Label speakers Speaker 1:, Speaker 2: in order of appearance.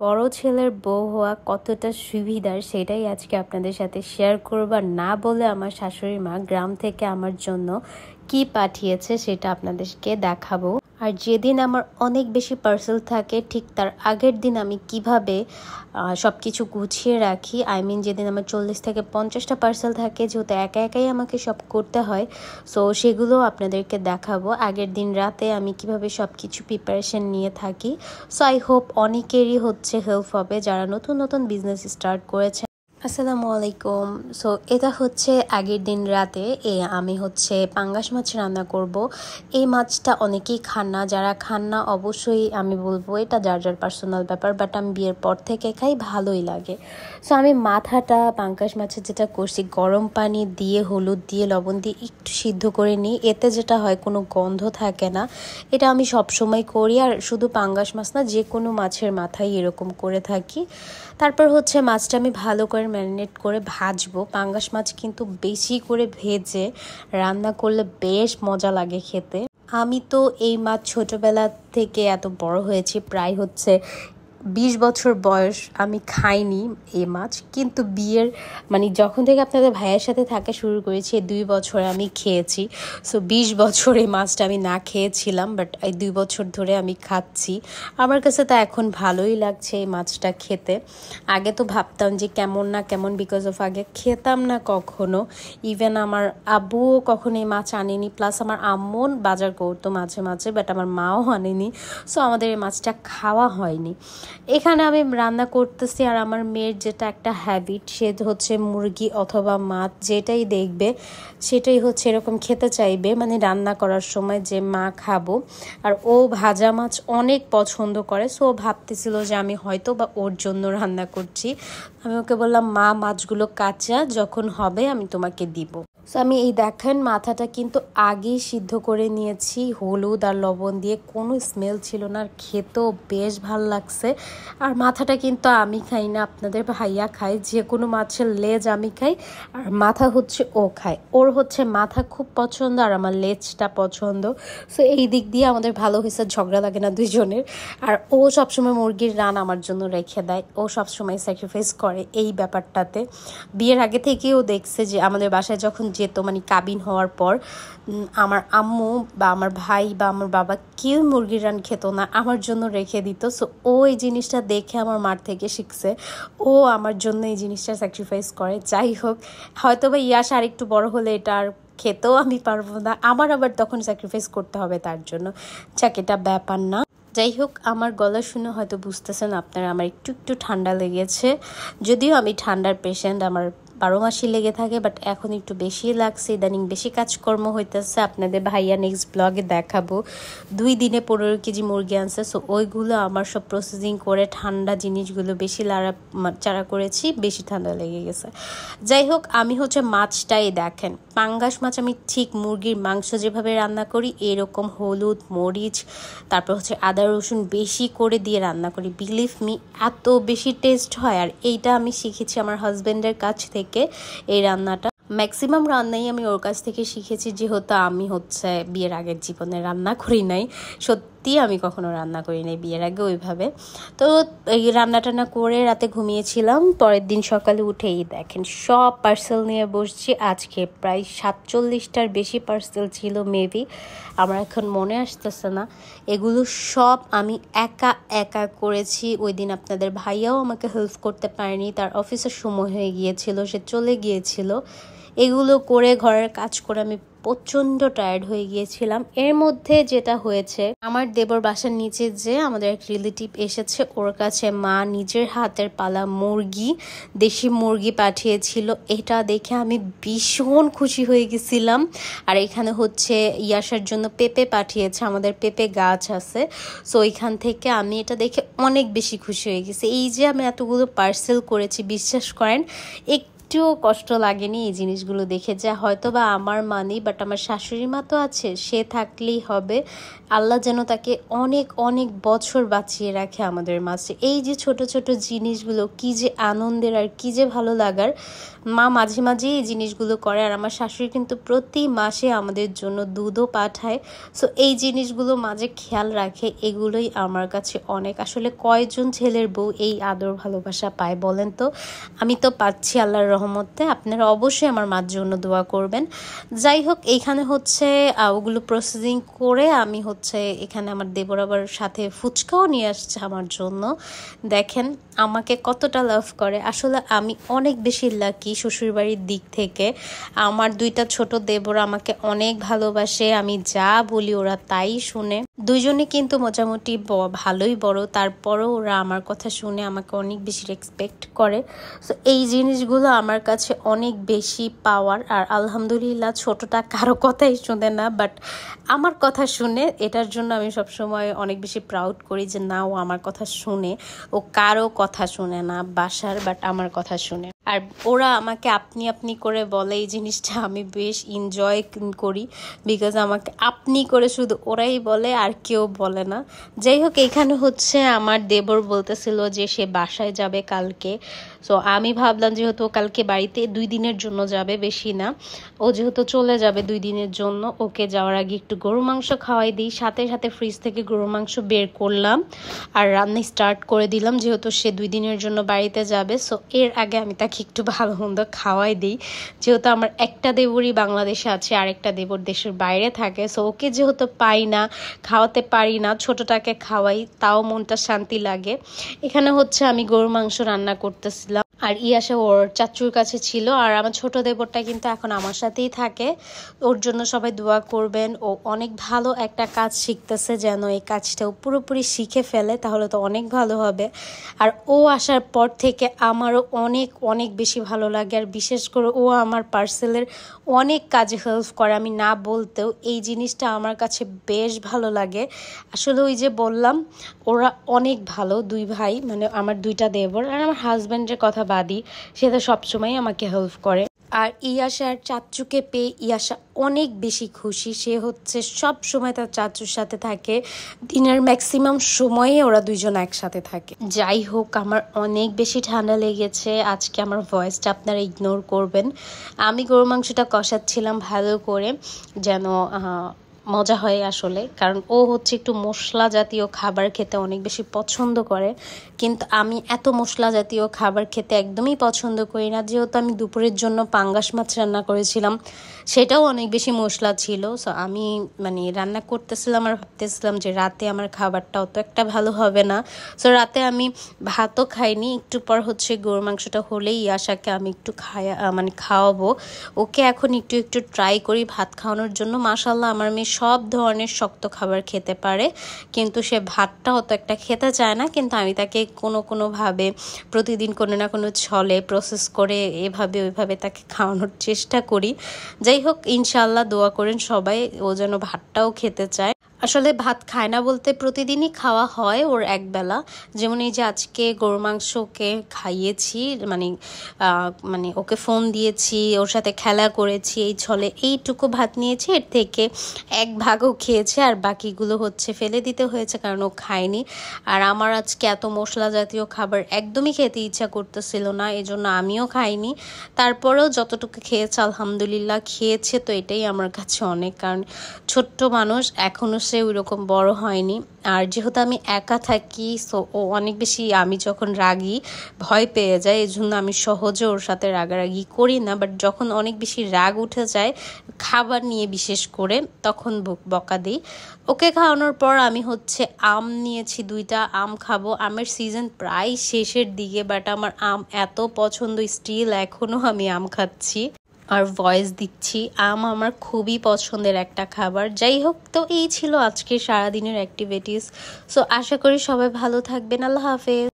Speaker 1: বড় ছেলের বউ হওয়া কতটা সুবিধার সেটাই আজকে আপনাদের সাথে শেয়ার করব। আর না বলে আমার শাশুড়ি মা গ্রাম থেকে আমার জন্য কি পাঠিয়েছে সেটা আপনাদেরকে দেখাবো। আর যেদিন আমার অনেক বেশি পার্সেল থাকে ঠিক তার আগের দিন আমি কিভাবে সব কিছু গুছিয়ে রাখি। যেদিন আমার 40 থেকে 50টা পার্সেল থাকে, যেহেতু একা একাই আমাকে সব করতে হয়, সো সেগুলো আপনাদেরকে দেখাবো। আগের দিন রাতে আমি কিভাবে সব কিছু প্রিপারেশন নিয়ে থাকি। সো আই হোপ অনেকেরই হেল্প হবে যারা নতুন নতুন বিজনেস স্টার্ট করেছে। আসসালামু আলাইকুম। সো এটা আগের দিন রাতে আমি পাঙ্গাস মাছ রান্না করব। এই মাছটা অনেকেই খান না, যারা খান না অবশ্যই আমি বলবো এটা যার যার পার্সোনাল ব্যাপার, বাট আমি বিয়ের পর থেকে খাই, ভালোই লাগে। সো আমি মাথাটা পাঙ্গাস মাছের যেটা করছি, গরম পানি দিয়ে হলুদ দিয়ে লবণ দিয়ে একটু সিদ্ধ করে নিই। এতে যেটা হয় কোনো গন্ধ থাকে না। এটা আমি সবসময় করি, আর শুধু পাঙ্গাস মাছ না, যে কোনো মাছের মাথায় এরকম করে থাকি। তারপর মাছটা আমি ভালো করে ম্যারিনেট করে ভাজবো। পাঙ্গাস মাছ কিন্তু বেশি করে ভেজে রান্না করলে বেশ মজা লাগে খেতে। আমি তো এই মাছ ছোটবেলা থেকে এত বড় হয়েছি, প্রায় 20 বছর বয়স আমি খাইনি এই মাছ, কিন্তু বিয়ের যখন থেকে আপনাদের ভাইয়ের সাথে থাকা শুরু করেছি, 2 বছরে আমি খেয়েছি। সো 20 বছর এই মাছটা আমি না খেয়েছিলাম, বাট এই 2 বছর ধরে আমি খাচ্ছি। আমার কাছে তো এখন ভালোই লাগছে এই মাছটা খেতে। আগে তো ভাবতাম যে কেমন না কেমন, বিকজ অফ আগে খেতাম না কখনো। ইভেন আমার আব্বুও কখনো এই মাছ আনেনি, প্লাস আমার আম্মু বাজার করতো মাঝে মাঝে, বাট আমার মাও আনেনি। সো আমাদের এই মাছটা খাওয়া হয়নি। এখানে আমি রান্না করতেছি, আর আমার মেয়ের যেটা একটা হ্যাবিট, সে মুরগি অথবা মাছ যেটাই দেখবে সেটাই এরকম খেতে চাইবে, রান্না করার সময় যে মা খাবো। আর ও ভাজা মাছ অনেক পছন্দ করে। সো ভাবতেছিল যে আমি হয়তো বা ওর জন্য রান্না করছি। আমি ওকে বললাম, মা মাছগুলো কাঁচা, যখন হবে আমি তোমাকে দিব। সো আমি এই দেখেন মাথাটা কিন্তু আগেই সিদ্ধ করে নিয়েছি হলুদ আর লবণ দিয়ে, কোনো স্মেল ছিল না, আর খেতেও বেশ ভাল লাগছে। আর মাথাটা কিন্তু আমি খাই না, আপনাদের ভাইয়া খায়। যে কোনো মাছের লেজ আমি খাই, আর মাথা ও খায়। ওর মাথা খুব পছন্দ, আর আমার লেজটা পছন্দ। সো এই দিক দিয়ে আমাদের ভালো হয়েছে, ঝগড়া লাগে না দুইজনের। আর ও সবসময় মুরগির রান আমার জন্য রেখে দেয়, ও সবসময় স্যাক্রিফাইস করে এই ব্যাপারটাতে। বিয়ের আগে থেকেও দেখছে যে আমাদের বাসায় যখন যেত, কাবিন হওয়ার পর, আমার আম্মু বা আমার ভাই বা আমার বাবা কেউ মুরগির রান খেত না, আমার জন্য রেখে দিত। সো ও এই জিনিসটা দেখে আমার মার থেকে শিখছে, ও আমার জন্য এই জিনিসটা স্যাক্রিফাইস করে। যাই হোক, হয়তো বা ইয়াস আর একটু বড় হলে এটা আর খেতেও আমি পারবো না, আমার আবার তখন স্যাক্রিফাইস করতে হবে তার জন্য। যাক, এটা ব্যাপার না। যাই হোক, আমার গলা শুনে হয়তো বুঝতেছেন আপনারা আমার একটু একটু ঠান্ডা লেগেছে। যদিও আমি ঠান্ডার পেশেন্ট, আমার 12 মাসই লেগে থাকে, বাট এখন একটু বেশি লাগছে, ইদানিং বেশি কাজকর্ম হইতেছে। আপনাদের ভাইয়া নেক্সট ব্লগে দেখাবো 2 দিনে 15 কেজি মুরগি আনছে। সো ওইগুলো আমার সব প্রসেসিং করে ঠান্ডা জিনিসগুলো বেশি চারা করেছি, বেশি ঠান্ডা লেগে গেছে। যাই হোক, আমি মাছটাই দেখেন, পাঙ্গাস মাছ আমি ঠিক মুরগির মাংস যেভাবে রান্না করি এরকম হলুদ মরিচ তারপর আদা রসুন বেশি করে দিয়ে রান্না করি। বিলিভ মি, এত বেশি টেস্ট হয়। আর এইটা আমি শিখেছি আমার হাজবেন্ডের কাছ থেকে। এই রান্নাটা ম্যাক্সিমাম রান্নাই আমি ওর কাছ থেকে শিখেছি, যেহেতু আমি বিয়ের আগের জীবনে রান্না করি নাই। সত্যি আমি কখনো রান্না করি নাই বিয়ের আগে ওইভাবে। তো এই রান্নাটানা করে রাতে ঘুমিয়েছিলাম। পরের দিন সকালে উঠেই দেখেন সব পার্সেল নিয়ে বসছি। আজকে প্রায় 47টার বেশি পার্সেল ছিল মেবি, আমার এখন মনে আসতেছে না। এগুলো সব আমি একা একা করেছি। ওই দিন আপনাদের ভাইয়াও আমাকে হেল্প করতে পারেনি, তার অফিসের সময় হয়ে গিয়েছিল, সে চলে গিয়েছিল। এগুলো করে ঘরের কাজ করে আমি প্রচণ্ড টায়ার্ড হয়ে গিয়েছিলাম। এর মধ্যে যেটা হয়েছে, আমার দেবর বাসার নিচে যে আমাদের এক রিলেটিভ এসেছে, ওর কাছে মা নিজের হাতের পালা মুরগি, দেশি মুরগি পাঠিয়েছিল। এটা দেখে আমি ভীষণ খুশি হয়ে গেছিলাম। আর এখানে ইয়াসার জন্য পেঁপে পাঠিয়েছে, আমাদের পেঁপে গাছ আছে। সো এখান থেকে আমি এটা দেখে অনেক বেশি খুশি হয়ে গেছি। এই যে আমি এতগুলো পার্সেল করেছি, বিশ্বাস করেন একটুও কষ্ট লাগেনি এই জিনিসগুলো দেখে, যে হয়তো বা আমার মানি, বাট আমার শাশুড়ি মা তো আছে, সে থাকলেই হবে। আল্লাহ যেন তাকে অনেক অনেক বছর বাঁচিয়ে রাখে আমাদের মাঝে। এই যে ছোট ছোট জিনিসগুলো কি যে আনন্দের আর কি যে ভালো লাগার। মা মাঝে মাঝে এই জিনিসগুলো করে, আর আমার শাশুড়ি কিন্তু প্রতি মাসে আমাদের জন্য দুধও পাঠায়। সো এই জিনিসগুলো মাঝে খেয়াল রাখে, এগুলোই আমার কাছে অনেক। আসলে কয়জন ছেলের বউ এই আদর ভালোবাসা পায় বলেন তো? আমি তো পাচ্ছি আল্লাহর রহমতে। আপনারা অবশ্যই আমার মার জন্য দোয়া করবেন। যাই হোক, এইখানে হচ্ছে ওগুলো প্রসেসিং করে আমি হচ্ছে এখানে আমার দেবর আবার সাথে ফুচকাও নিয়ে আসছে আমার জন্য। দেখেন আমাকে কতটা লাভ করে। আসলে আমি অনেক বেশি লাকি শ্বশুরবাড়ির দিক থেকে। আমার দুইটা ছোট দেবর আমাকে অনেক ভালোবাসে, আমি যা বলি ওরা তাই শুনে। দুইজনে কিন্তু মোটামুটি ভালোই বড়, তারপরও ওরা আমার কথা শুনে আমাকে অনেক বেশি রেসপেক্ট করে। সো এই জিনিসগুলো আমার কাছে অনেক বেশি পাওয়ার। আর আলহামদুলিল্লাহ ছোটটা কারো কথাই শুনে না, বাট আমার কথা শুনে। এটার জন্য আমি সবসময় অনেক বেশি প্রাউড করি যে না, ও আমার কথা শুনে। ও কারো কথা শুনে না বাসার, বাট আমার কথা শুনে। আর ওরা আমাকে আপনি আপনি করে বলে, এই জিনিসটা আমি বেশ এনজয় করি, বিকজ আমাকে আপনি করে শুধু ওরাই বলে, আর কেউ বলে না। যাই হোক, এখানে হচ্ছে আমার দেবর বলতেছিল যে সে বাসায় যাবে কালকে। সো আমি ভাবলাম যেহেতু কালকে বাড়িতে 2 দিনের জন্য যাবে, বেশি না, ও যেহেতু চলে যাবে 2 দিনের জন্য, ওকে যাওয়ার আগে একটু গরু মাংস খাওয়াই দিই। সাথে সাথে ফ্রিজ থেকে গরু মাংস বের করলাম আর রান্না স্টার্ট করে দিলাম, যেহেতু সে 2 দিনের জন্য বাড়িতে যাবে। সো এর আগে আমি তাকে একটু ভালো মন্দ খাওয়াই দিই, যেহেতু আমার একটা দেবরই বাংলাদেশে আছে, আরেকটা দেবর দেশের বাইরে থাকে। সো ওকে যেহেতু পাই না, খাওয়াতে পারি না, ছোটটাকে খাওয়াই, তাও মনটা শান্তি লাগে। এখানে হচ্ছে আমি গরু মাংস রান্না করতেছিলাম, আর ইয়াসা ওর চাচুর কাছে ছিল। আর আমার ছোট দেবরটা কিন্তু এখন আমার সাথেই থাকে। ওর জন্য সবাই দোয়া করবেন। ও অনেক ভালো একটা কাজ শিখতেছে, যেন এই কাজটাও পুরোপুরি শিখে ফেলে, তাহলে তো অনেক ভালো হবে। আর ও আসার পর থেকে আমারও অনেক অনেক বেশি ভালো লাগে। আর বিশেষ করে ও আমার পার্সেলের অনেক কাজে হেল্প করে, আমি না বলতেও। এই জিনিসটা আমার কাছে বেশ ভালো লাগে। আসলে ওই যে বললাম, ওরা অনেক ভালো 2 ভাই, মানে আমার 2টা দেবর। আর আমার হাজব্যান্ডের কথা বাদই, সে তো সবসময় আমাকে হেল্প করে। আর ইয়াসা আর চাচ্চুকে পেয়ে ইয়াসা অনেক বেশি খুশি। সে হচ্ছে সব সময় তার চাচ্চুর সাথে থাকে, দিনের ম্যাক্সিমাম সময়ে ওরা দুইজন একসাথে থাকে। যাই হোক, আমার অনেক বেশি ঠান্ডা লেগেছে, আজকে আমার ভয়েসটা আপনারা ইগনোর করবেন। আমি গরু মাংসটা কষাচ্ছিলাম ভালো করে, যেন মজা হয় আসলে। কারণ ও হচ্ছে একটু মশলা জাতীয় খাবার খেতে অনেক বেশি পছন্দ করে, কিন্তু আমি এত মশলা জাতীয় খাবার খেতে একদমই পছন্দ করি না। যেহেতু আমি দুপুরের জন্য পাঙ্গাস মাছ রান্না করেছিলাম, সেটাও অনেক বেশি মশলা ছিল। সো আমি মানে রান্না করতেছিলাম আর ভাবতেছিলাম যে রাতে আমার খাবারটা অত একটা ভালো হবে না। সো রাতে আমি ভাতও খাইনি। একটু পর হচ্ছে গরুর মাংসটা হলেই ইয়াসাকে আমি একটু মানে খাওয়াবো। ওকে এখন একটু একটু ট্রাই করি ভাত খাওয়ানোর জন্য। মাশাআল্লাহ, আমার মেয়ে সব ধরনের শক্ত খাবার খেতে পারে, কিন্তু সে ভাতটা অত একটা খেতে চায় না। কিন্তু আমি তাকে কোনোভাবে প্রতিদিন কোনো না কোনো ছলে প্রসেস করে এভাবে ওইভাবে তাকে খাওয়ানোর চেষ্টা করি। যাই হোক, ইনশাআল্লাহ দোয়া করেন সবাই, ও যেন ভাতটাও খেতে চায়। আসলে ভাত খায় না বলতে প্রতিদিনই খাওয়া হয় ওর একবেলা। যেমন এই যে আজকে গরু মাংস ওকে খাইয়েছি, মানে ওকে ফোন দিয়েছি, ওর সাথে খেলা করেছি, এই ছলে এইটুকু ভাত নিয়েছি, এর থেকে 1 ভাগও খেয়েছে, আর বাকিগুলো হচ্ছে ফেলে দিতে হয়েছে কারণ ও খায়নি। আর আমার আজকে এত মশলা জাতীয় খাবার একদমই খেতে ইচ্ছা করতেছিল না, এজন্য আমিও খাইনি। তারপরেও যতটুকু খেয়েছে আলহামদুলিল্লাহ খেয়েছে, তো এটাই আমার কাছে অনেক। কারণ ছোট্ট মানুষ, এখনও সে ওইরকম বড় হয়নি। আর যেহেতু আমি একা থাকি, সো ও অনেক বেশি, আমি যখন রাগি ভয় পেয়ে যায়, এই জন্য আমি সহজে ওর সাথে রাগারাগি করি না। বাট যখন অনেক বেশি রাগ উঠে যায় খাবার নিয়ে বিশেষ করে, তখন বকা দিই। ওকে খাওয়ানোর পর আমি হচ্ছে আম নিয়েছি 2টা, আম খাবো। আমের সিজন প্রায় শেষের দিকে, বাট আমার আম এত পছন্দ, স্টিল এখনও আমি আম খাচ্ছি আর ভয়েস দিচ্ছি। আম আমার খুবই পছন্দের একটা খাবার। যাই হোক, তো এই ছিল আজকে সারাদিনের অ্যাক্টিভিটিস। সো আশা করি সবাই ভালো থাকবেন। আল্লাহ হাফেজ।